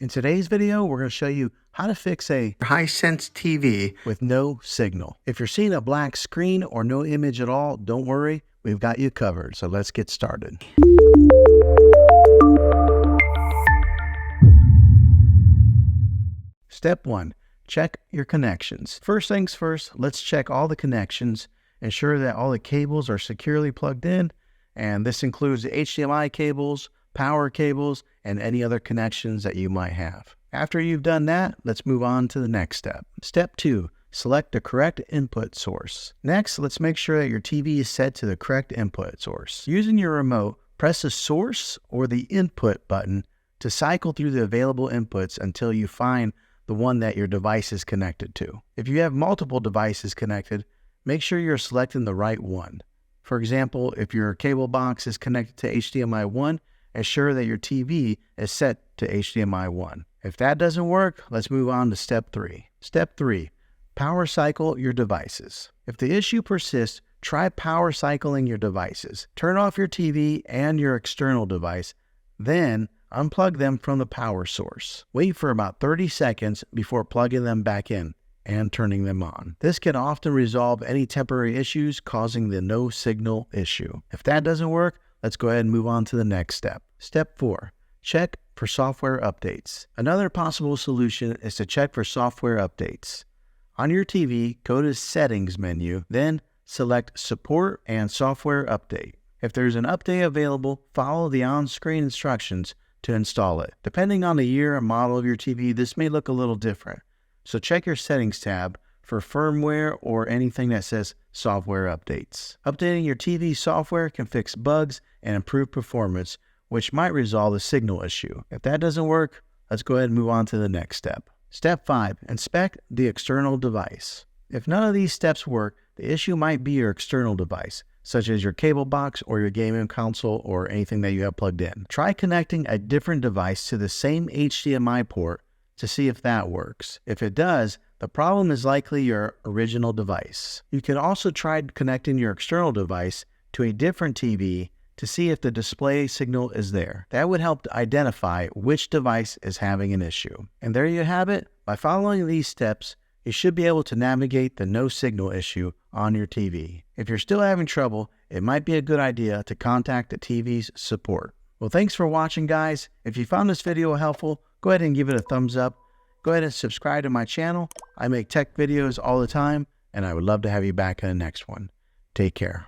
In today's video, we're going to show you how to fix a Hisense TV with no signal. If you're seeing a black screen or no image at all, don't worry, we've got you covered. So let's get started. Step 1, check your connections. First things first, let's check all the connections, ensure that all the cables are securely plugged in, and this includes the HDMI cables, power cables, and any other connections that you might have. After you've done that, let's move on to the next step. Step 2, select the correct input source. Next, let's make sure that your TV is set to the correct input source. Using your remote, press the source or the input button to cycle through the available inputs until you find the one that your device is connected to. If you have multiple devices connected, make sure you're selecting the right one. For example, if your cable box is connected to HDMI 1, ensure that your TV is set to HDMI 1. If that doesn't work, let's move on to step 3. Step 3, power cycle your devices. If the issue persists, try power cycling your devices. Turn off your TV and your external device, then unplug them from the power source. Wait for about 30 seconds before plugging them back in and turning them on. This can often resolve any temporary issues causing the no signal issue. If that doesn't work, let's go ahead and move on to the next step. Step 4, check for software updates. Another possible solution is to check for software updates. On your TV, go to Settings menu, then select Support and Software Update. If there's an update available, follow the on-screen instructions to install it. Depending on the year and model of your TV, this may look a little different. So check your Settings tab for firmware or anything that says software updates. Updating your TV software can fix bugs and improve performance, which might resolve the signal issue. If that doesn't work, let's go ahead and move on to the next step. Step 5, inspect the external device. If none of these steps work, the issue might be your external device, such as your cable box or your gaming console or anything that you have plugged in. Try connecting a different device to the same HDMI port to see if that works. If it does, the problem is likely your original device. You can also try connecting your external device to a different TV to see if the display signal is there. That would help to identify which device is having an issue. And there you have it. By following these steps, you should be able to navigate the no signal issue on your TV. If you're still having trouble, it might be a good idea to contact the TV's support. Well, thanks for watching, guys. If you found this video helpful, go ahead and give it a thumbs up. Go ahead and subscribe to my channel. I make tech videos all the time, and I would love to have you back in the next one. Take care.